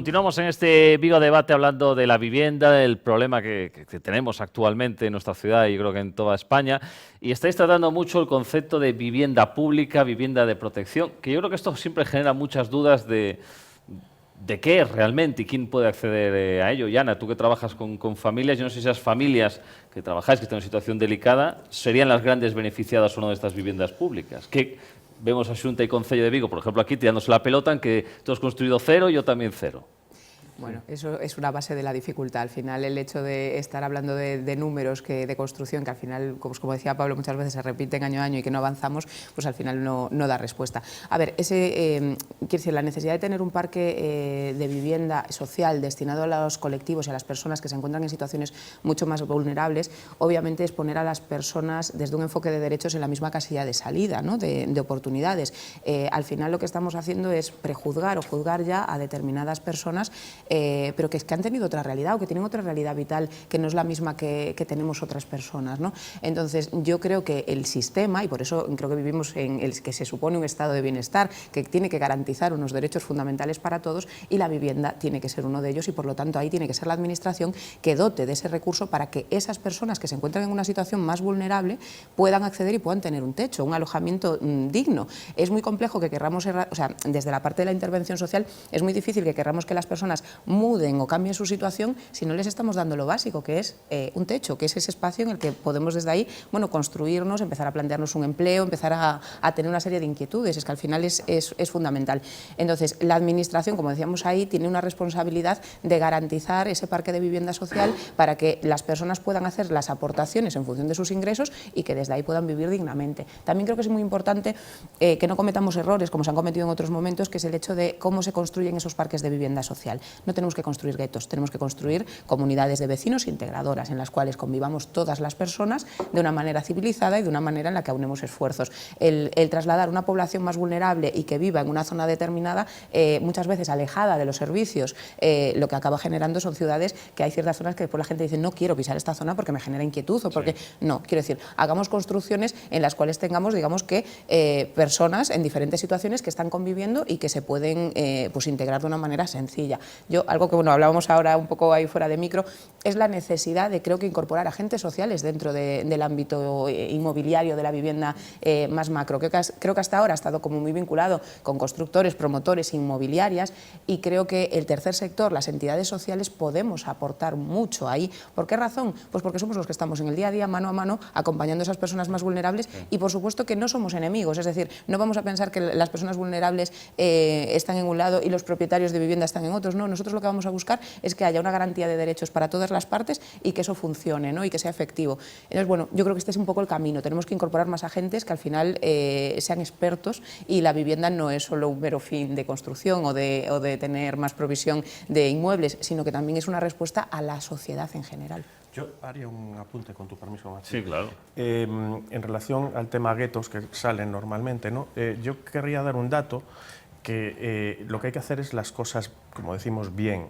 Continuamos en este Vigo Debate hablando de la vivienda, del problema que tenemos actualmente en nuestra ciudad y creo que en toda España. Y estáis tratando mucho el concepto de vivienda pública, vivienda de protección, que yo creo que esto siempre genera muchas dudas de qué es realmente y quién puede acceder a ello. Y Ana, tú que trabajas con familias, yo no sé si esas familias que trabajáis, que están en una situación delicada, serían las grandes beneficiadas o no de estas viviendas públicas. Que vemos a Xunta y Concello de Vigo, por ejemplo, aquí tirándose la pelota en que tú has construido cero y yo también cero. Bueno, eso es una base de la dificultad. Al final, el hecho de estar hablando de números, de construcción, que al final, como decía Pablo, muchas veces se repiten año a año y que no avanzamos, pues al final no da respuesta. A ver, quiero decir, la necesidad de tener un parque de vivienda social destinado a los colectivos y a las personas que se encuentran en situaciones mucho más vulnerables, obviamente es poner a las personas desde un enfoque de derechos en la misma casilla de salida, ¿no? de oportunidades. Al final lo que estamos haciendo es prejuzgar o juzgar ya a determinadas personas pero que han tenido otra realidad o que tienen otra realidad vital que no es la misma que tenemos otras personas, ¿no? Entonces, yo creo que el sistema, y por eso creo que vivimos en el que se supone un estado de bienestar, que tiene que garantizar unos derechos fundamentales para todos, y la vivienda tiene que ser uno de ellos, y por lo tanto ahí tiene que ser la administración que dote de ese recurso para que esas personas que se encuentran en una situación más vulnerable puedan acceder y puedan tener un techo, un alojamiento digno. Es muy complejo que querramos, o sea, desde la parte de la intervención social, es muy difícil que queramos que las personas muden o cambien su situación si no les estamos dando lo básico, que es un techo, que es ese espacio en el que podemos desde ahí, bueno, construirnos, empezar a plantearnos un empleo, empezar a tener una serie de inquietudes, es que al final es fundamental. Entonces, la administración, como decíamos ahí, tiene una responsabilidad de garantizar ese parque de vivienda social para que las personas puedan hacer las aportaciones en función de sus ingresos y que desde ahí puedan vivir dignamente. También creo que es muy importante que no cometamos errores, como se han cometido en otros momentos, que es el hecho de cómo se construyen esos parques de vivienda social. No tenemos que construir guetos, tenemos que construir comunidades de vecinos integradoras en las cuales convivamos todas las personas de una manera civilizada y de una manera en la que aunemos esfuerzos. El trasladar una población más vulnerable y que viva en una zona determinada, muchas veces alejada de los servicios, lo que acaba generando son ciudades que hay ciertas zonas que después la gente dice no quiero pisar esta zona porque me genera inquietud o porque... Sí. No, quiero decir, hagamos construcciones en las cuales tengamos, digamos que, personas en diferentes situaciones que están conviviendo y que se pueden pues integrar de una manera sencilla. Algo que bueno, hablábamos ahora un poco ahí fuera de micro, es la necesidad de, creo que, incorporar agentes sociales dentro del ámbito inmobiliario de la vivienda más macro. Creo que hasta ahora ha estado como muy vinculado con constructores, promotores, inmobiliarias, y creo que el tercer sector, las entidades sociales, podemos aportar mucho ahí. ¿Por qué razón? Pues porque somos los que estamos en el día a día, mano a mano, acompañando a esas personas más vulnerables, y por supuesto que no somos enemigos, es decir, no vamos a pensar que las personas vulnerables están en un lado y los propietarios de vivienda están en otros, no, nosotros lo que vamos a buscar es que haya una garantía de derechos para todas las partes y que eso funcione, ¿no? Y que sea efectivo. Entonces, bueno, yo creo que este es un poco el camino. Tenemos que incorporar más agentes que al final sean expertos, y la vivienda no es solo un mero fin de construcción o de tener más provisión de inmuebles, sino que también es una respuesta a la sociedad en general. Yo haría un apunte, con tu permiso, Machi. Sí, claro. En relación al tema guetos que salen normalmente, ¿no? Yo querría dar un dato que lo que hay que hacer es las cosas, como decimos, bien.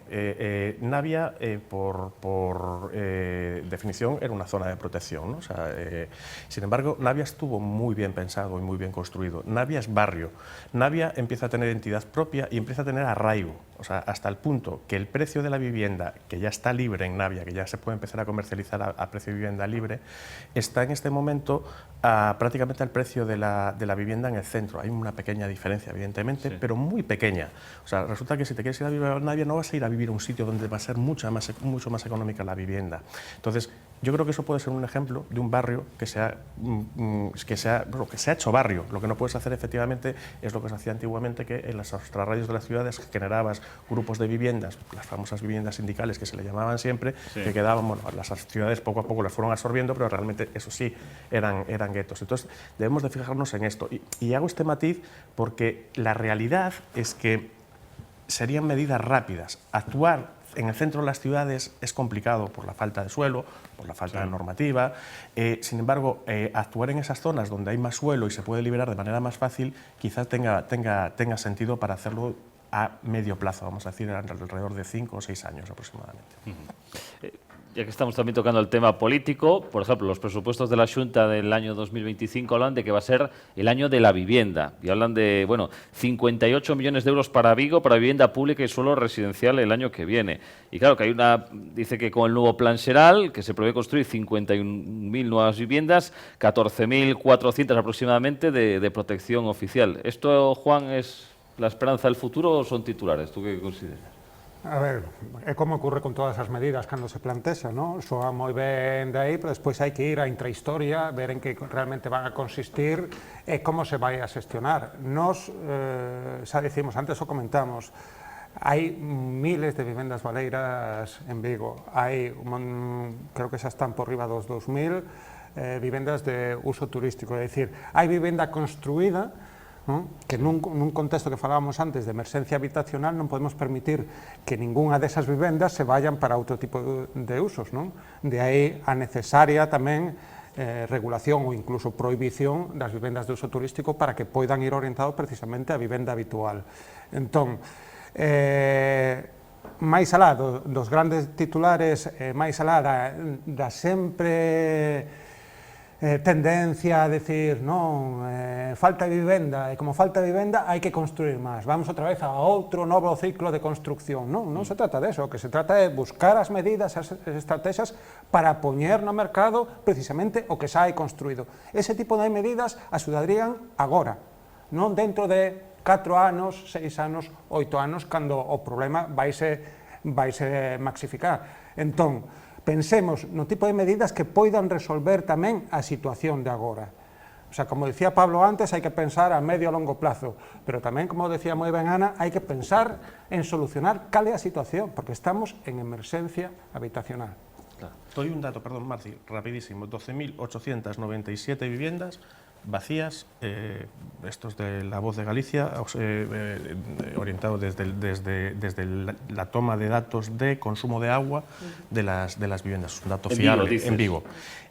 Navia, por definición, era una zona de protección, ¿no? O sea, sin embargo, Navia estuvo muy bien pensado y muy bien construido. Navia es barrio. Navia empieza a tener identidad propia y empieza a tener arraigo. O sea, hasta el punto que el precio de la vivienda, que ya está libre en Navia, que ya se puede empezar a comercializar a precio de vivienda libre, está en este momento prácticamente al precio de la vivienda en el centro. Hay una pequeña diferencia, evidentemente, sí, pero muy pequeña. O sea, resulta que si te quieres ir a vivir a Navia, no vas a ir a vivir a un sitio donde va a ser mucho más económica la vivienda. Entonces, yo creo que eso puede ser un ejemplo de un barrio que se ha hecho barrio. Lo que no puedes hacer, efectivamente, es lo que se hacía antiguamente, que en las extrarradios de las ciudades generabas grupos de viviendas, las famosas viviendas sindicales que se le llamaban siempre, sí, que quedaban, bueno, las ciudades poco a poco las fueron absorbiendo, pero realmente, eso sí, eran guetos. Entonces, debemos de fijarnos en esto. Y hago este matiz porque la realidad es que serían medidas rápidas. Actuar en el centro de las ciudades es complicado por la falta de suelo, por la falta, sí, de normativa. Sin embargo, actuar en esas zonas donde hay más suelo y se puede liberar de manera más fácil, quizás tenga sentido para hacerlo a medio plazo, vamos a decir, alrededor de 5 o 6 años aproximadamente. ya que estamos también tocando el tema político, por ejemplo, los presupuestos de la Xunta del año 2025 hablan de que va a ser el año de la vivienda. Y hablan de, bueno, 58 millones de euros para Vigo, para vivienda pública y suelo residencial el año que viene. Y claro, que hay dice que con el nuevo plan Xeral, que se prevé construir 51.000 nuevas viviendas, 14.400 aproximadamente de protección oficial. ¿Esto, Juan, es la esperanza del futuro o son titulares? ¿Tú qué consideras? A ver, é como ocurre con todas as medidas cando se plantexa, non? Soa moi ben de aí, pero despois hai que ir á intrahistoria, ver en que realmente van a consistir e como se vai a xestionar. Nos, xa dicimos, antes o comentamos, hai miles de vivendas baleiras en Vigo, hai, creo que xa están por riba dos 2.000 vivendas de uso turístico, é dicir, hai vivenda construída que nun contexto que falábamos antes de emerxencia habitacional non podemos permitir que ningunha desas vivendas se vayan para outro tipo de usos, non? De aí a necesaria tamén regulación ou incluso prohibición das vivendas de uso turístico para que poidan ir orientados precisamente á vivenda habitual. Entón, máis alá dos grandes titulares, máis alá da sempre tendencia a decir, non, falta vivenda, e como falta vivenda hai que construir máis, vamos outra vez a outro novo ciclo de construcción. Non se trata de eso, o que se trata é buscar as medidas, as estrategias para poñer no mercado precisamente o que xa hai construído. Ese tipo de medidas axudarían agora, non dentro de 4 anos, 6 anos, 8 anos, cando o problema vaise maxificar. Entón, pensemos no tipo de medidas que poidan resolver tamén a situación de agora. O sea, como decía Pablo antes, hai que pensar a medio e longo plazo, pero tamén, como decía moi ben Ana, hai que pensar en solucionar cal é a situación, porque estamos en emerxencia habitacional. Doy un dato, perdón, Marci, rapidísimo. 12.897 viviendas vacías, estos de La Voz de Galicia, orientado desde la toma de datos de consumo de agua de las viviendas, un dato fiable en Vigo.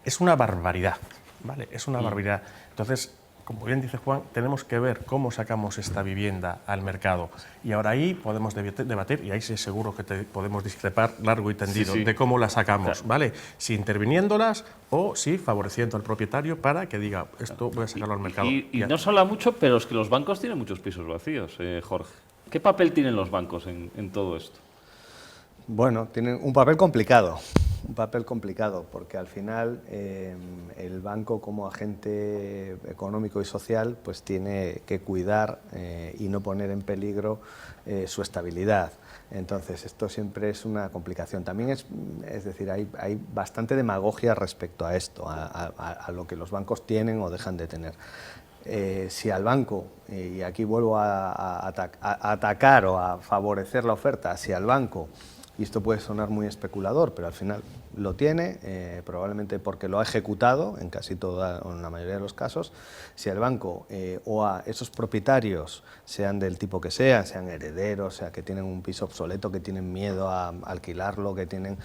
Es una barbaridad, ¿vale? Es una barbaridad. Entonces, como bien dice Juan, tenemos que ver cómo sacamos esta vivienda al mercado. Y ahora ahí podemos debatir, y ahí sí seguro que podemos discrepar largo y tendido, de cómo la sacamos, ¿vale? Si interviniéndolas o si favoreciendo al propietario para que diga, esto voy a sacarlo al mercado. Y no se habla mucho, pero es que los bancos tienen muchos pisos vacíos, Jorge. ¿Qué papel tienen los bancos en todo esto? Bueno, tienen un papel complicado, porque al final el banco como agente económico y social pues tiene que cuidar y no poner en peligro su estabilidad. Entonces esto siempre es una complicación. También es decir, hay bastante demagogia respecto a esto, a lo que los bancos tienen o dejan de tener. Si al banco, y aquí vuelvo a atacar o a favorecer la oferta, si al banco, y esto puede sonar muy especulador, pero al final lo tiene, probablemente porque lo ha ejecutado en casi toda o en la mayoría de los casos. Si al banco o a esos propietarios, sean del tipo que sean herederos, sea que tienen un piso obsoleto, que tienen miedo a alquilarlo, que tienen...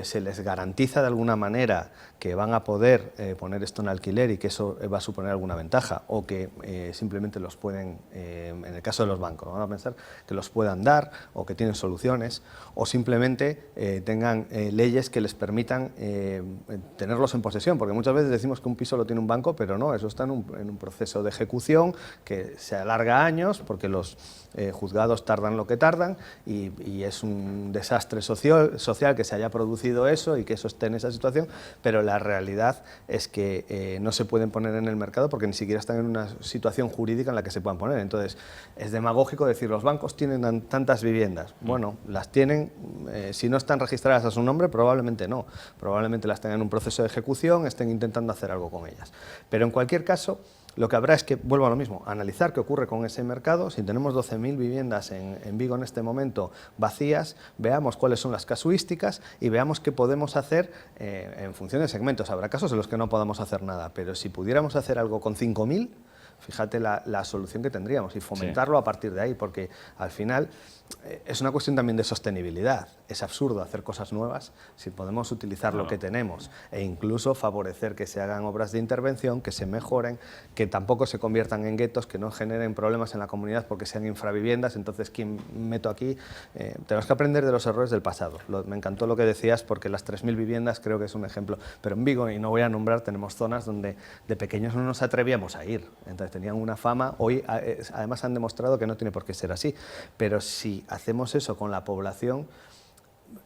se les garantiza de alguna manera que van a poder poner esto en alquiler y que eso va a suponer alguna ventaja, o que simplemente los pueden, en el caso de los bancos, ¿no? Van a pensar que los puedan dar o que tienen soluciones, o simplemente tengan leyes que les permitan tenerlos en posesión, porque muchas veces decimos que un piso lo tiene un banco, pero no, eso está en un proceso de ejecución que se alarga años porque los juzgados tardan lo que tardan y es un desastre social que se haya producido eso y que eso esté en esa situación, pero la realidad es que no se pueden poner en el mercado porque ni siquiera están en una situación jurídica en la que se puedan poner. Entonces, es demagógico decir, los bancos tienen tantas viviendas. Bueno, las tienen, si no están registradas a su nombre, probablemente no. Probablemente las tengan en un proceso de ejecución, estén intentando hacer algo con ellas. Pero en cualquier caso, lo que habrá es que, vuelvo a lo mismo, analizar qué ocurre con ese mercado. Si tenemos 12.000 viviendas en Vigo en este momento vacías, veamos cuáles son las casuísticas y veamos qué podemos hacer en función de segmentos. Habrá casos en los que no podamos hacer nada, pero si pudiéramos hacer algo con 5.000, Fíjate la solución que tendríamos y fomentarlo a partir de ahí, porque al final es una cuestión también de sostenibilidad. Es absurdo hacer cosas nuevas si podemos utilizar lo que tenemos e incluso favorecer que se hagan obras de intervención, que se mejoren, que tampoco se conviertan en guetos, que no generen problemas en la comunidad porque sean infraviviendas. Entonces, ¿quién meto aquí? Tenemos que aprender de los errores del pasado. Me encantó lo que decías, porque las 3.000 viviendas creo que es un ejemplo. Pero en Vigo, y no voy a nombrar, tenemos zonas donde de pequeños no nos atrevíamos a ir. Entonces tenían una fama. Hoy además han demostrado que no tiene por qué ser así. Pero si hacemos eso con la población,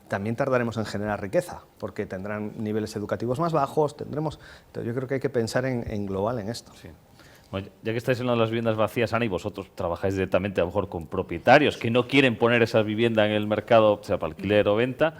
también tardaremos en generar riqueza, porque tendrán niveles educativos más bajos, tendremos... Entonces yo creo que hay que pensar en global en esto. Sí. Bueno, ya que estáis en las viviendas vacías, Ana, y vosotros trabajáis directamente a lo mejor con propietarios que no quieren poner esa vivienda en el mercado, sea para alquiler o venta,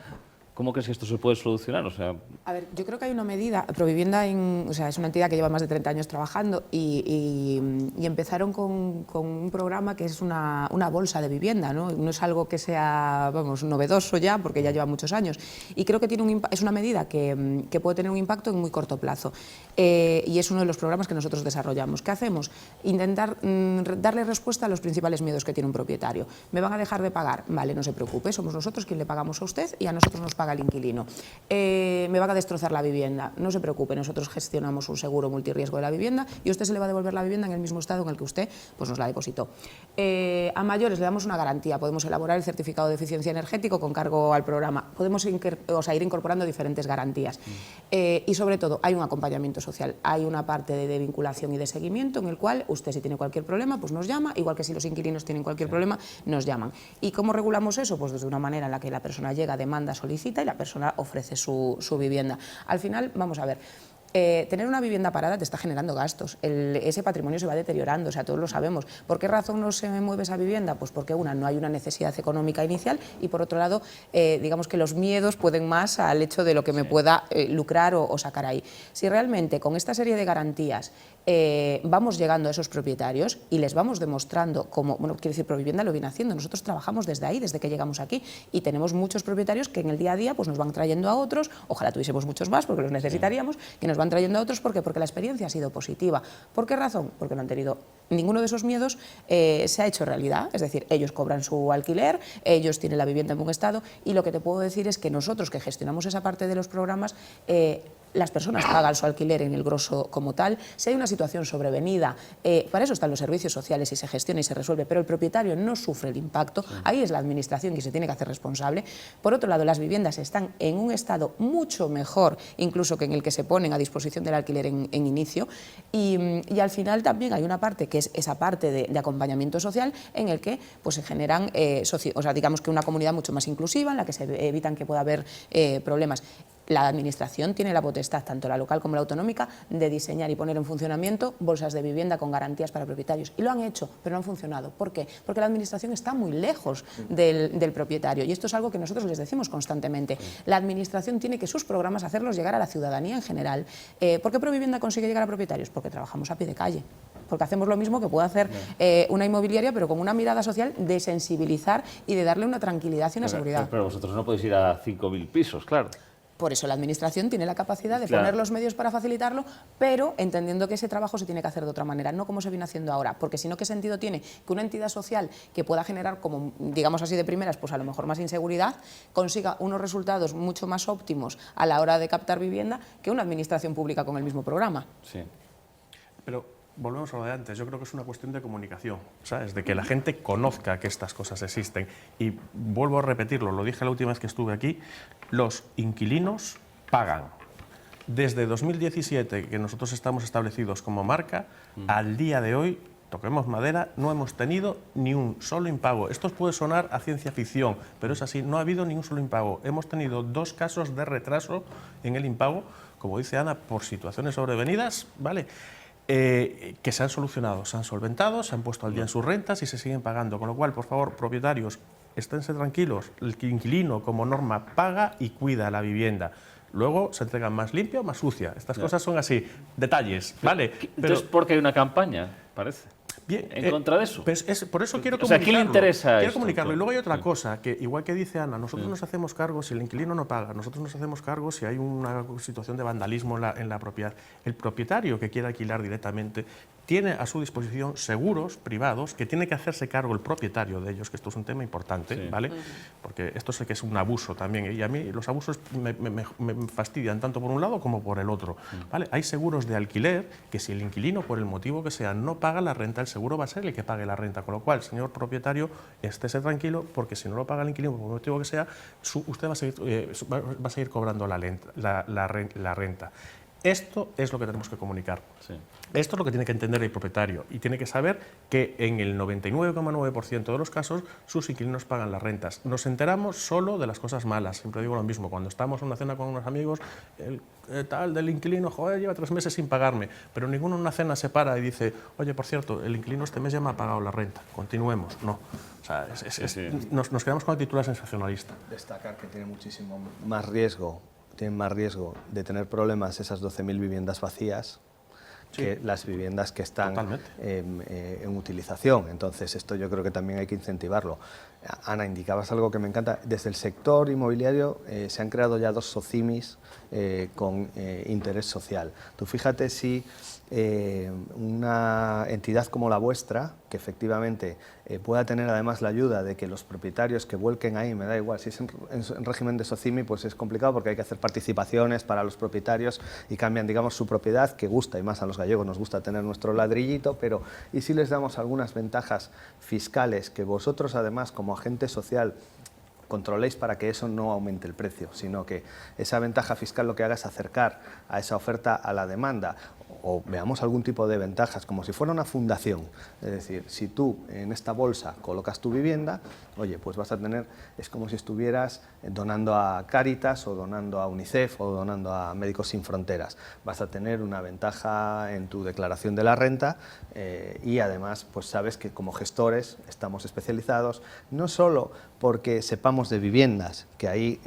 ¿cómo crees que esto se puede solucionar? O sea, a ver, yo creo que hay una medida, Provivienda es una entidad que lleva más de 30 años trabajando y empezaron con un programa que es una bolsa de vivienda, ¿no? No es algo que sea, vamos, novedoso ya, porque ya lleva muchos años. Y creo que es una medida que puede tener un impacto en muy corto plazo. Y es uno de los programas que nosotros desarrollamos. ¿Qué hacemos? Intentar darle respuesta a los principales miedos que tiene un propietario. ¿Me van a dejar de pagar? Vale, no se preocupe, somos nosotros quien le pagamos a usted y a nosotros nos paga el inquilino. ¿Me van a destrozar la vivienda? No se preocupe, nosotros gestionamos un seguro multirriesgo de la vivienda y a usted se le va a devolver la vivienda en el mismo estado en el que usted pues, nos la depositó. A mayores le damos una garantía, podemos elaborar el certificado de eficiencia energético con cargo al programa, podemos ir incorporando diferentes garantías y sobre todo hay un acompañamiento social, hay una parte de vinculación y de seguimiento en el cual usted si tiene cualquier problema pues nos llama, igual que si los inquilinos tienen cualquier problema nos llaman. ¿Y cómo regulamos eso? Pues desde una manera en la que la persona llega, demanda, solicita y la persona ofrece su vivienda. Al final, vamos a ver, tener una vivienda parada te está generando gastos, ese patrimonio se va deteriorando, o sea, todos lo sabemos. ¿Por qué razón no se mueve esa vivienda? Pues porque no hay una necesidad económica inicial y por otro lado, digamos que los miedos pueden más al hecho de lo que me pueda lucrar o sacar ahí. Si realmente con esta serie de garantías vamos llegando a esos propietarios y les vamos demostrando cómo, bueno, quiero decir, Provivienda lo viene haciendo, nosotros trabajamos desde ahí, desde que llegamos aquí y tenemos muchos propietarios que en el día a día pues nos van trayendo a otros, ojalá tuviésemos muchos más porque los necesitaríamos, que nos van trayendo a otros porque la experiencia ha sido positiva. ¿Por qué razón? Porque no han tenido ninguno de esos miedos, se ha hecho realidad, es decir, ellos cobran su alquiler, ellos tienen la vivienda en buen estado y lo que te puedo decir es que nosotros que gestionamos esa parte de los programas, las personas pagan su alquiler en el grosso como tal, si hay una situación sobrevenida, para eso están los servicios sociales y se gestiona y se resuelve, pero el propietario no sufre el impacto, ahí es la administración que se tiene que hacer responsable. Por otro lado, las viviendas están en un estado mucho mejor incluso que en el que se ponen a disposición del alquiler en inicio y al final también hay una parte que es esa parte de acompañamiento social en el que pues, se generan, digamos que una comunidad mucho más inclusiva en la que se evitan que pueda haber problemas. La administración tiene la potestad, tanto la local como la autonómica, de diseñar y poner en funcionamiento bolsas de vivienda con garantías para propietarios. Y lo han hecho, pero no han funcionado. ¿Por qué? Porque la administración está muy lejos del propietario. Y esto es algo que nosotros les decimos constantemente. La administración tiene que sus programas hacerlos llegar a la ciudadanía en general. ¿Por qué Provivienda consigue llegar a propietarios? Porque trabajamos a pie de calle. Porque hacemos lo mismo que puede hacer una inmobiliaria, pero con una mirada social de sensibilizar y de darle una tranquilidad y una seguridad. Pero vosotros no podéis ir a 5.000 pisos, claro. Por eso la administración tiene la capacidad de poner los medios para facilitarlo, pero entendiendo que ese trabajo se tiene que hacer de otra manera, no como se viene haciendo ahora, porque si no, ¿qué sentido tiene que una entidad social que pueda generar, como digamos así de primeras, pues a lo mejor más inseguridad, consiga unos resultados mucho más óptimos a la hora de captar vivienda que una administración pública con el mismo programa? Sí. Pero volvemos a lo de antes, yo creo que es una cuestión de comunicación, ¿sabes? De que la gente conozca que estas cosas existen. Y vuelvo a repetirlo, lo dije la última vez que estuve aquí, los inquilinos pagan. Desde 2017, que nosotros estamos establecidos como marca, al día de hoy, toquemos madera, no hemos tenido ni un solo impago. Esto puede sonar a ciencia ficción, pero es así, no ha habido ni un solo impago. Hemos tenido 2 casos de retraso en el impago, como dice Ana, por situaciones sobrevenidas, ¿vale?, que se han solucionado, se han solventado, se han puesto al día en sus rentas y se siguen pagando. Con lo cual, por favor, propietarios, esténse tranquilos, el inquilino como norma paga y cuida la vivienda. Luego se entregan más limpia o más sucia. Estas cosas son así, detalles, ¿vale? Entonces, ¿por qué hay una campaña, parece? Bien, en contra de eso. Pues por eso quiero comunicarlo. O sea, ¿a quién le interesa quiero esto? comunicarlo. Y luego hay otra cosa, que igual que dice Ana, nosotros nos hacemos cargo si el inquilino no paga, nosotros nos hacemos cargo si hay una situación de vandalismo en la propiedad. El propietario que quiera alquilar directamente tiene a su disposición seguros privados que tiene que hacerse cargo el propietario de ellos, que esto es un tema importante, ¿vale? Porque esto sé que es un abuso también, y a mí los abusos me fastidian tanto por un lado como por el otro, ¿vale? Hay seguros de alquiler que si el inquilino, por el motivo que sea, no paga la renta, el seguro va a ser el que pague la renta, con lo cual, señor propietario, estése tranquilo, porque si no lo paga el inquilino, por el motivo que sea, usted va a seguir cobrando la renta. Esto es lo que tenemos que comunicar. Sí. Esto es lo que tiene que entender el propietario y tiene que saber que en el 99,9% de los casos sus inquilinos pagan las rentas. Nos enteramos solo de las cosas malas, siempre digo lo mismo, cuando estamos en una cena con unos amigos, el tal del inquilino, joder, lleva 3 meses sin pagarme, pero ninguno en una cena se para y dice, oye, por cierto, el inquilino este mes ya me ha pagado la renta, continuemos. No, o sea, nos quedamos con la actitud sensacionalista. Destacar que tiene muchísimo más riesgo, tienen más riesgo de tener problemas esas 12.000 viviendas vacías que las viviendas que están en utilización. Entonces, esto yo creo que también hay que incentivarlo. Ana, indicabas algo que me encanta. Desde el sector inmobiliario se han creado ya 2 SOCIMIs con interés social. Tú fíjate si una entidad como la vuestra, que efectivamente pueda tener además la ayuda de que los propietarios que vuelquen ahí, me da igual, si es en régimen de SOCIMI, pues es complicado porque hay que hacer participaciones para los propietarios y cambian, digamos, su propiedad, que gusta, y más a los gallegos nos gusta tener nuestro ladrillito, pero ¿y si les damos algunas ventajas fiscales que vosotros además como agente social controléis para que eso no aumente el precio, sino que esa ventaja fiscal lo que haga es acercar a esa oferta a la demanda, o veamos algún tipo de ventajas, como si fuera una fundación? Es decir, si tú en esta bolsa colocas tu vivienda, oye, pues vas a tener, es como si estuvieras donando a Cáritas o donando a UNICEF o donando a Médicos Sin Fronteras. Vas a tener una ventaja en tu declaración de la renta y además pues sabes que como gestores estamos especializados no solo porque sepamos de viviendas, que ahí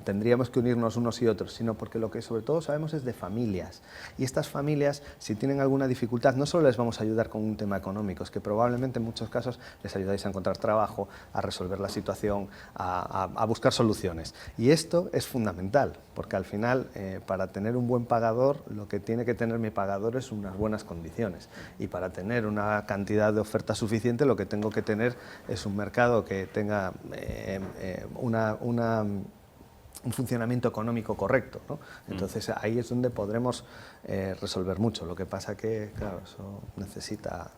tendríamos que unirnos unos y otros, sino porque lo que sobre todo sabemos es de familias. Y estas familias, si tienen alguna dificultad, no solo les vamos a ayudar con un tema económico, es que probablemente en muchos casos les ayudáis a encontrar trabajo, a resolver la situación, a buscar soluciones. Y esto es fundamental, porque al final, para tener un buen pagador, lo que tiene que tener mi pagador es unas buenas condiciones. Y para tener una cantidad de oferta suficiente, lo que tengo que tener es un mercado que tenga un funcionamiento económico correcto, ¿no? Entonces ahí es donde podremos resolver mucho. Lo que pasa que, claro, eso necesita...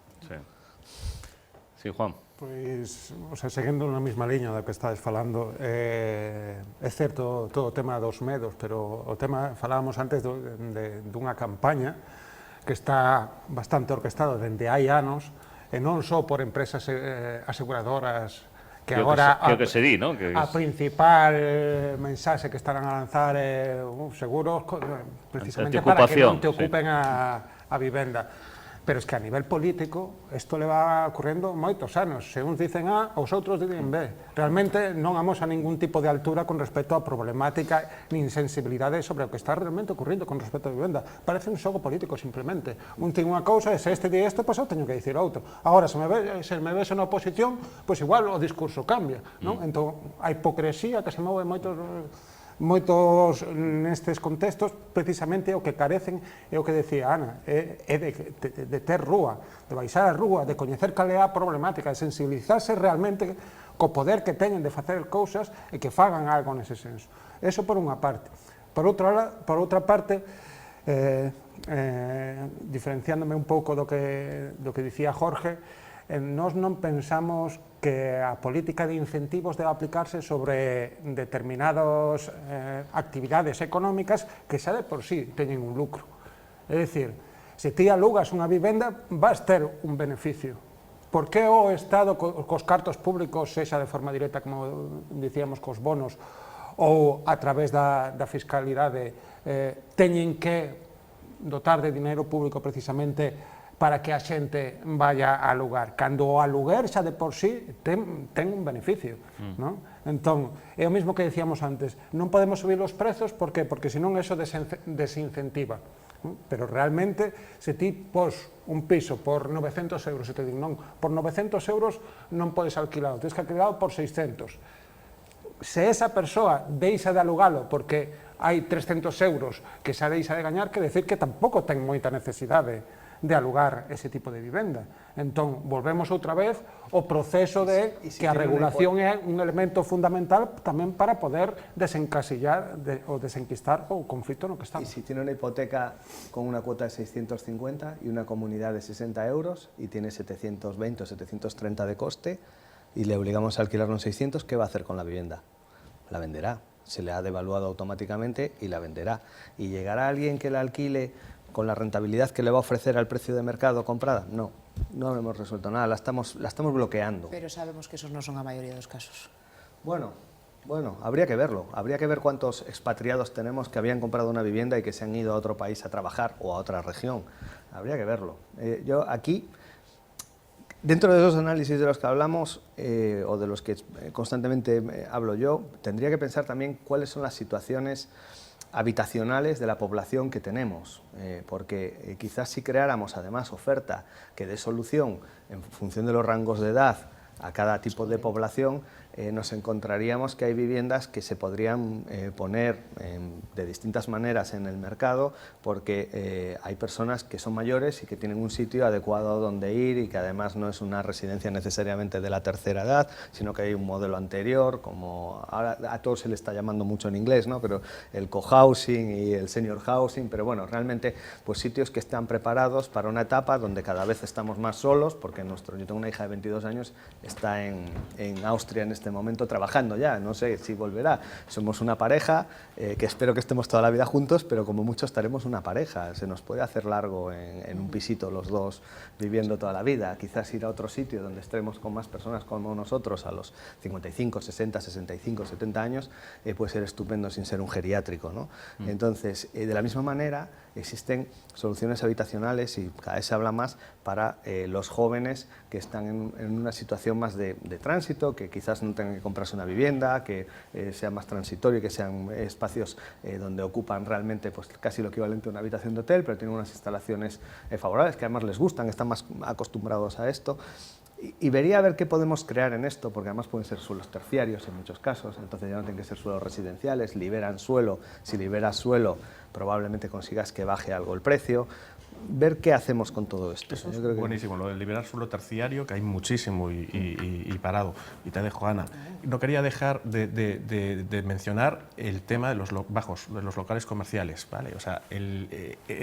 Sí, Juan. Pois, o sea, seguindo na mesma liña da que estáis falando, é certo todo o tema dos medos, pero o tema, falábamos antes dunha campaña que está bastante orquestado dende hai anos, e non só por empresas aseguradoras que agora creo que se di, ¿no? Que a principal mensaxe que estarán a lanzar é seguros precisamente para que non te ocupen a vivenda. Pero es que a nivel político isto leva ocurrendo moitos anos. Se uns dicen A, os outros dicen B. Realmente non amosa ningún tipo de altura con respecto á problemática nin sensibilidade sobre o que está realmente ocurrindo con respecto á vivenda. Parece un xogo político simplemente. Un ten unha cousa e se este di isto, pois eu teño que dicir outro. Agora, se me ves na oposición, pois igual o discurso cambia, non? Entón, a hipocresía que se move moitos nestes contextos, precisamente o que carecen é o que decía Ana, é de ter rúa, de baixar a rúa, de coñecer cal é a problemática, de sensibilizarse realmente co poder que teñen de facer cousas e que fagan algo nese senso. Eso por unha parte. Por outra parte, diferenciándome un pouco do que dicía Jorge, nós non pensamos que a política de incentivos debe aplicarse sobre determinadas actividades económicas que xa de por sí teñen un lucro. É dicir, se ti alugas unha vivenda, vas ter un beneficio. Por que o Estado, cos cartos públicos, sexa de forma directa, como dicíamos, cos bonos, ou a través da fiscalidade, teñen que dotar de dinero público precisamente para que a xente vaya a alugar, cando o aluguer xa de por sí ten un beneficio, non? Entón, é o mesmo que decíamos antes, non podemos subir os prezos, por que? Porque senón eso desincentiva, pero realmente, se ti pos un piso por 900 euros, e te digo, non, por 900 euros non podes alquilado, tens que alquilado por 600. Se esa persoa deixa de alugalo porque hai 300 euros que xa deixa de gañar, que decir que tampouco ten moita necesidade de alugar ese tipo de vivenda. Entón, volvemos outra vez ao proceso de que a regulación é un elemento fundamental tamén para poder desencasillar ou desenquistar o conflito no que estamos. Y si tiene una hipoteca con una cuota de 650 y una comunidad de 60 euros y tiene 720 o 730 de coste y le obligamos a alquilarlo en 600, ¿qué va a hacer con la vivienda? La venderá. Se le ha devaluado automáticamente y la venderá. ¿Y llegará alguien que la alquile con la rentabilidad que le va a ofrecer al precio de mercado comprada? No, no hemos resuelto nada, la estamos bloqueando. Pero sabemos que esos no son la mayoría de los casos. Bueno, habría que verlo. Habría que ver cuántos expatriados tenemos que habían comprado una vivienda y que se han ido a otro país a trabajar o a otra región. Habría que verlo. Yo aquí, dentro de esos análisis de los que hablamos, o de los que constantemente hablo yo, tendría que pensar también cuáles son las situaciones habitacionales de la población que tenemos, porque quizás si creáramos además oferta que dé solución en función de los rangos de edad a cada tipo de población, nos encontraríamos que hay viviendas que se podrían poner de distintas maneras en el mercado, porque hay personas que son mayores y que tienen un sitio adecuado donde ir y que además no es una residencia necesariamente de la tercera edad, sino que hay un modelo anterior, como ahora a todos se le está llamando mucho en inglés, ¿no? Pero el cohousing y el senior housing, pero bueno, realmente pues sitios que están preparados para una etapa donde cada vez estamos más solos, porque yo tengo una hija de 22 años, está en Austria en este momento trabajando ya, no sé si volverá. Somos una pareja que espero que estemos toda la vida juntos, pero como mucho estaremos una pareja. Se nos puede hacer largo en un pisito los dos viviendo toda la vida. Quizás ir a otro sitio donde estemos con más personas como nosotros a los 55, 60, 65, 70 años puede ser estupendo sin ser un geriátrico, ¿no? Entonces, de la misma manera, existen soluciones habitacionales y cada vez se habla más para los jóvenes que están en una situación más de tránsito, que quizás no tengan que comprarse una vivienda, que sea más transitorio, que sean espacios donde ocupan realmente pues, casi lo equivalente a una habitación de hotel, pero tienen unas instalaciones favorables que además les gustan, están más acostumbrados a esto. Y vería a ver qué podemos crear en esto, porque además pueden ser suelos terciarios en muchos casos, entonces ya no tienen que ser suelos residenciales, liberan suelo, si liberas suelo probablemente consigas que baje algo el precio. Ver qué hacemos con todo esto. Eso es buenísimo, lo de liberar suelo terciario, que hay muchísimo y parado. Y te dejo, Ana. No quería dejar de mencionar el tema de los locales comerciales, ¿vale? O sea,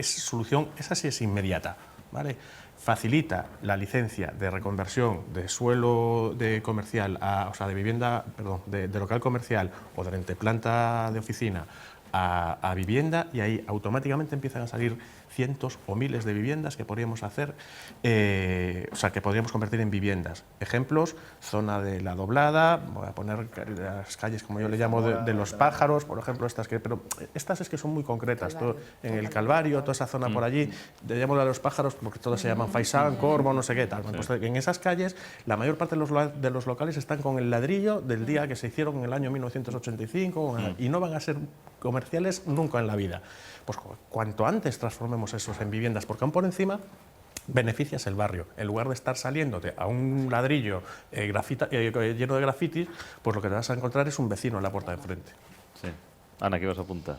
solución, esa sí es inmediata, ¿vale? Facilita la licencia de reconversión de suelo comercial, o sea, de vivienda, perdón, de local comercial o de renteplanta de oficina a vivienda, y ahí automáticamente empiezan a salir cientos o miles de viviendas que podríamos hacer, o sea, que podríamos convertir en viviendas. Ejemplos, zona de La Doblada, voy a poner las calles como yo le llamo de los pájaros, por ejemplo, pero estas es que son muy concretas, todo, en el Calvario, toda esa zona por allí, le llamo a los pájaros porque todos se llaman Faisán, Corvo, no sé qué tal. Pues en esas calles la mayor parte de los locales están con el ladrillo del día que se hicieron en el año 1985 y no van a ser comerciales nunca en la vida. Pues cuanto antes transformemos esos en viviendas, porque aún por encima beneficias el barrio. En lugar de estar saliéndote a un ladrillo lleno de grafitis, pues lo que te vas a encontrar es un vecino en la puerta de enfrente. Sí. Ana, ¿qué vas a apuntar?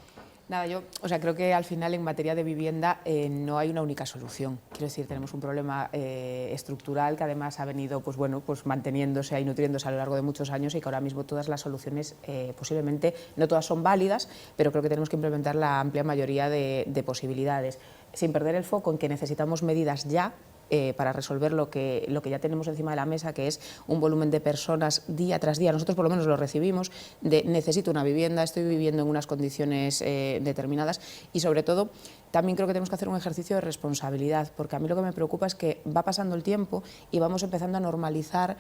Nada, yo creo que al final en materia de vivienda no hay una única solución. Quiero decir, tenemos un problema estructural que además ha venido pues manteniéndose y nutriéndose a lo largo de muchos años, y que ahora mismo todas las soluciones posiblemente no todas son válidas, pero creo que tenemos que implementar la amplia mayoría de posibilidades, sin perder el foco en que necesitamos medidas ya para resolver lo que ya tenemos encima de la mesa, que es un volumen de personas día tras día. Nosotros por lo menos lo recibimos de necesito una vivienda, estoy viviendo en unas condiciones determinadas, y sobre todo también creo que tenemos que hacer un ejercicio de responsabilidad, porque a mí lo que me preocupa es que va pasando el tiempo y vamos empezando a normalizar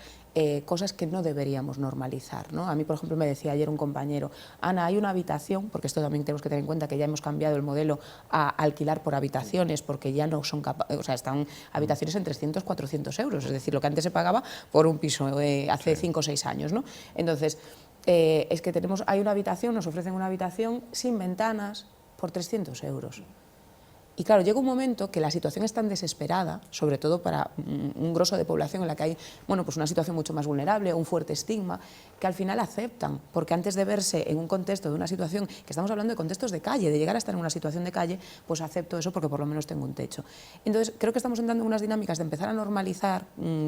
cosas que no deberíamos normalizar, ¿no? A mí, por ejemplo, me decía ayer un compañero, Ana, hay una habitación, porque esto también tenemos que tener en cuenta que ya hemos cambiado el modelo a alquilar por habitaciones, porque ya no son o sea, están habitaciones en 300, 400 euros, es decir, lo que antes se pagaba por un piso hace 5 o 6 años, ¿no? Entonces, es que hay una habitación, nos ofrecen una habitación sin ventanas por 300 euros. Y claro, llega un momento que la situación es tan desesperada, sobre todo para un grosso de población en la que hay, bueno, pues una situación mucho más vulnerable, un fuerte estigma, que al final aceptan, porque antes de verse en un contexto de una situación, que estamos hablando de contextos de calle, de llegar a estar en una situación de calle, pues acepto eso porque por lo menos tengo un techo. Entonces, creo que estamos entrando en unas dinámicas de empezar a normalizar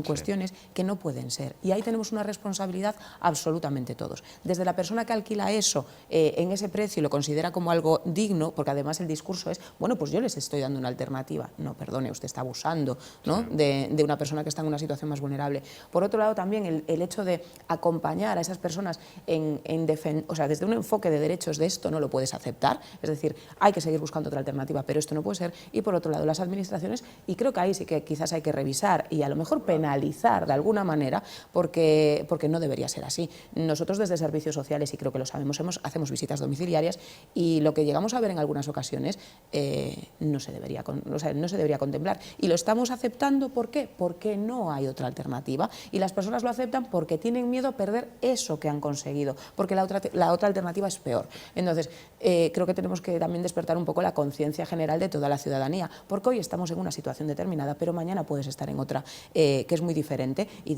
cuestiones que no pueden ser. Y ahí tenemos una responsabilidad absolutamente todos. Desde la persona que alquila eso en ese precio y lo considera como algo digno, porque además el discurso es, bueno, pues yo les estoy dando una alternativa. No, perdone, usted está abusando, ¿no? de una persona que está en una situación más vulnerable. Por otro lado, también el hecho de acompañar a esas personas o sea, desde un enfoque de derechos de esto no lo puedes aceptar, es decir, hay que seguir buscando otra alternativa, pero esto no puede ser. Y por otro lado, las administraciones, y creo que ahí sí que quizás hay que revisar y a lo mejor penalizar de alguna manera, porque no debería ser así. Nosotros desde servicios sociales, y creo que lo sabemos, hacemos visitas domiciliarias y lo que llegamos a ver en algunas ocasiones no se debería contemplar. Y lo estamos aceptando, ¿por qué? Porque no hay otra alternativa. Y las personas lo aceptan porque tienen miedo a perder eso que han conseguido, porque la otra alternativa es peor. Entonces, creo que tenemos que también despertar un poco la conciencia general de toda la ciudadanía, porque hoy estamos en una situación determinada, pero mañana puedes estar en otra que es muy diferente y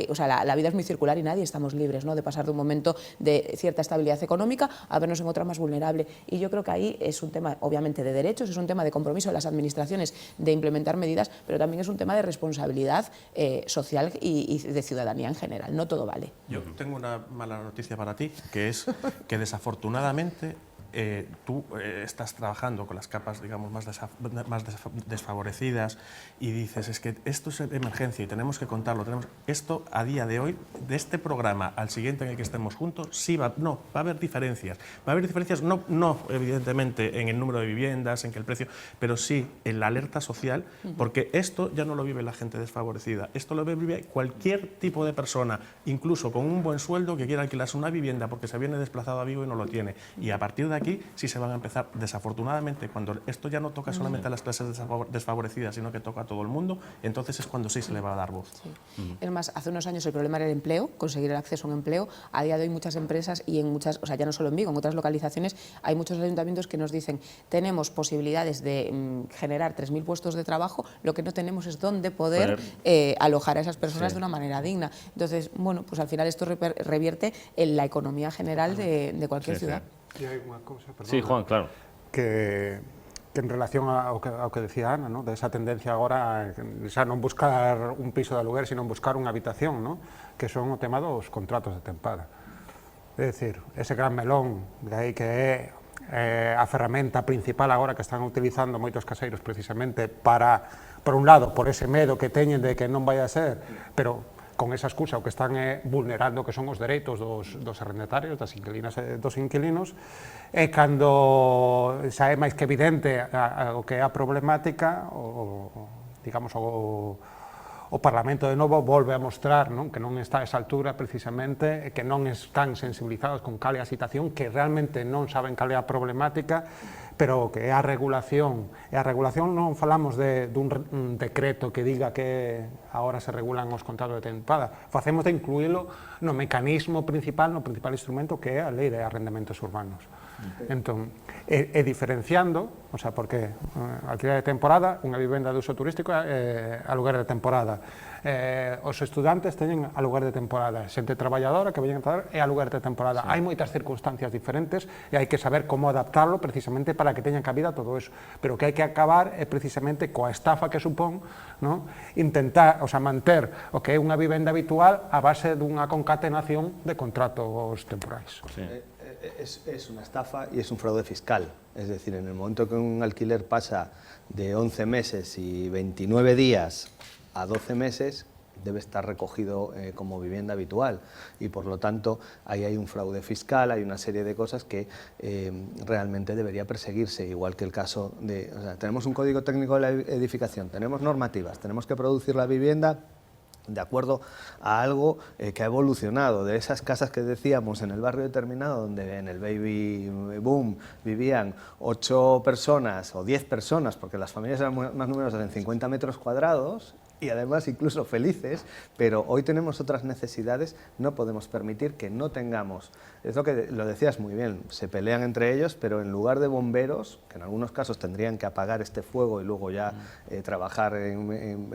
o sea, la vida es muy circular y nadie estamos libres, ¿no?, de pasar de un momento de cierta estabilidad económica a vernos en otra más vulnerable. Y yo creo que ahí es un tema, obviamente, de derechos, es un tema de compromiso de las administraciones de implementar medidas, pero también es un tema de responsabilidad social y de ciudadanía en general. No todo vale. Yo tengo una mala noticia para ti, que es que desafortunadamente tú estás trabajando con las capas, digamos, más desfavorecidas y dices, es que esto es emergencia y tenemos que contarlo. Esto, a día de hoy, de este programa al siguiente en el que estemos juntos, sí va a haber diferencias. Va a haber diferencias, no evidentemente en el número de viviendas, en que el precio, pero sí en la alerta social, porque esto ya no lo vive la gente desfavorecida. Esto lo vive cualquier tipo de persona, incluso con un buen sueldo, que quiera alquilarse una vivienda porque se viene desplazado a Vigo y no lo tiene. Y a partir de aquí sí se van a empezar, desafortunadamente, cuando esto ya no toca solamente a las clases desfavorecidas, sino que toca a todo el mundo, entonces es cuando sí se le va a dar voz. Sí. Es más, hace unos años el problema era el empleo, conseguir el acceso a un empleo. A día de hoy muchas empresas y en muchas, o sea, ya no solo en Vigo, en otras localizaciones, hay muchos ayuntamientos que nos dicen, tenemos posibilidades de generar 3.000 puestos de trabajo, lo que no tenemos es dónde poder alojar a esas personas de una manera digna. Entonces, bueno, pues al final esto revierte en la economía general de cualquier ciudad. Y hai unha cousa, perdón, Sí, Juan, claro. que en relación ao que decía Ana, ¿no?, de esa tendencia agora a non buscar un piso de aluguer, sino buscar unha habitación, ¿no?, que son o tema dos contratos de tempada. É dicir, ese gran melón de aí que é a ferramenta principal agora que están utilizando moitos caseiros precisamente para, por un lado, por ese medo que teñen de que non vai a ser, pero con esa excusa o que están vulnerando que son os dereitos dos arrendatarios, das inquilinas e dos inquilinos, e cando xa é máis que evidente o que é a problemática, digamos, o Parlamento de novo volve a mostrar, non, que non está a esa altura precisamente, que non están sensibilizados con cal é a situación, que realmente non saben cal é a problemática, pero que é a regulación. E a regulación non falamos dun decreto que diga que agora se regulan os contratos de tempada. Facemos de incluílo no mecanismo principal, no principal instrumento que é a Lei de Arrendamentos Urbanos. Entón, e diferenciando, o sea, porque alquiler de temporada, unha vivenda de uso turístico é aluguer de temporada. Os estudantes teñen aluguer de temporada, xente traballadora que veñen a traballar é aluguer de temporada. Hai moitas circunstancias diferentes e hai que saber como adaptarlo precisamente para que teñan cabida todo eso. Pero o que hai que acabar é precisamente coa estafa que supón, ¿no?, intentar, o sea, manter o que é unha vivenda habitual a base dunha concatenación de contratos temporais. Sí. Es una estafa y es un fraude fiscal. Es decir, en el momento que un alquiler pasa de 11 meses y 29 días a 12 meses, debe estar recogido como vivienda habitual y por lo tanto ahí hay un fraude fiscal, hay una serie de cosas que realmente debería perseguirse, igual que el caso de... O sea, tenemos un código técnico de la edificación, tenemos normativas, tenemos que producir la vivienda de acuerdo a algo que ha evolucionado, de esas casas que decíamos en el barrio determinado donde en el baby boom vivían 8 personas o 10 personas, porque las familias eran más numerosas en 50 metros cuadrados, y además incluso felices, pero hoy tenemos otras necesidades, no podemos permitir que no tengamos, es lo que lo decías muy bien, se pelean entre ellos, pero en lugar de bomberos, que en algunos casos tendrían que apagar este fuego y luego ya trabajar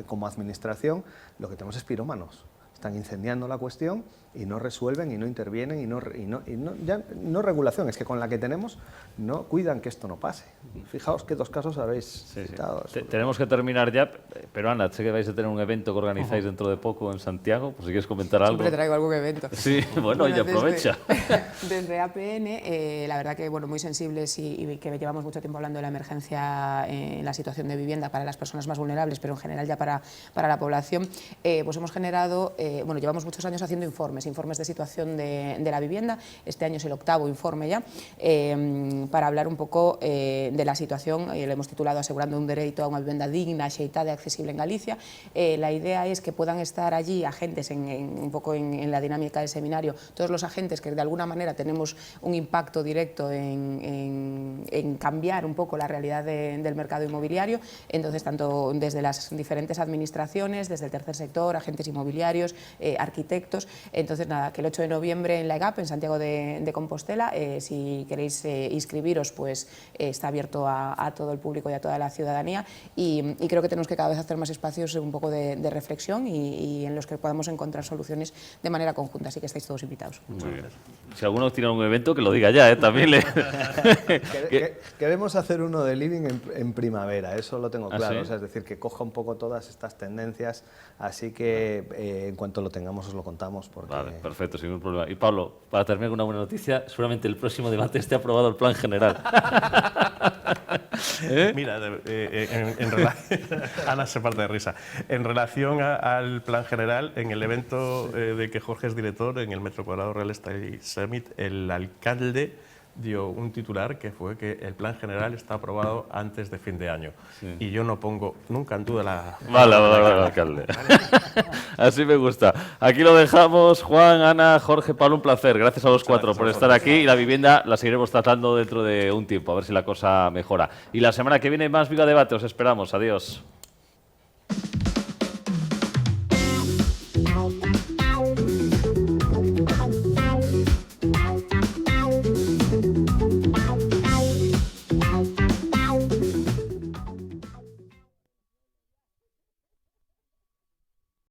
como administración, lo que tenemos es pirómanos. Están incendiando la cuestión y no resuelven y no intervienen ya no regulación, es que con la que tenemos no cuidan que esto no pase. Fijaos qué dos casos habéis citado. Tenemos que terminar ya, pero Ana, sé que vais a tener un evento que organizáis dentro de poco en Santiago, pues si quieres comentar algo. Siempre traigo algún evento. Sí, bueno, y aprovecha. Desde APN, la verdad que muy sensibles y que llevamos mucho tiempo hablando de la emergencia en la situación de vivienda para las personas más vulnerables, pero en general ya para la población, pues hemos generado, llevamos muchos años haciendo informes de situación de la vivienda. Este año es el 8º informe ya, para hablar un poco de la situación, lo hemos titulado Asegurando un derecho a una vivienda digna, axeitada y accesible en Galicia. La idea es que puedan estar allí agentes, un poco en la dinámica del seminario, todos los agentes que de alguna manera tenemos un impacto directo en cambiar un poco la realidad del mercado inmobiliario. Entonces, tanto desde las diferentes administraciones, desde el tercer sector, agentes inmobiliarios, arquitectos. Entonces, nada, que el 8 de noviembre en la EGAP, en Santiago de Compostela, si queréis inscribiros, pues está abierto a todo el público y a toda la ciudadanía, y creo que tenemos que cada vez hacer más espacios un poco de reflexión y en los que podamos encontrar soluciones de manera conjunta, así que estáis todos invitados. Muy bien. Si alguno tiene algún evento, que lo diga ya, también Queremos hacer uno de living en primavera, eso lo tengo claro, ¿sí? o sea, es decir, que coja un poco todas estas tendencias, así que en cuanto lo tengamos os lo contamos. Porque... Vale, perfecto, sin ningún problema. Y Pablo, para terminar con una buena noticia, seguramente el próximo debate esté aprobado el plan general. Mira, en relación, Ana se parte de risa. En relación al plan general, en el evento de que Jorge es director, en el Metro Cuadrado Real Estate Summit, el alcalde dio un titular que fue que el plan general está aprobado antes de fin de año. Sí. Y yo no pongo nunca en duda la... Vale, alcalde. Así me gusta. Aquí lo dejamos. Juan, Ana, Jorge, Pablo, un placer. Gracias a los cuatro por estar aquí, y la vivienda la seguiremos tratando dentro de un tiempo, a ver si la cosa mejora. Y la semana que viene más Viva Debate, os esperamos. Adiós.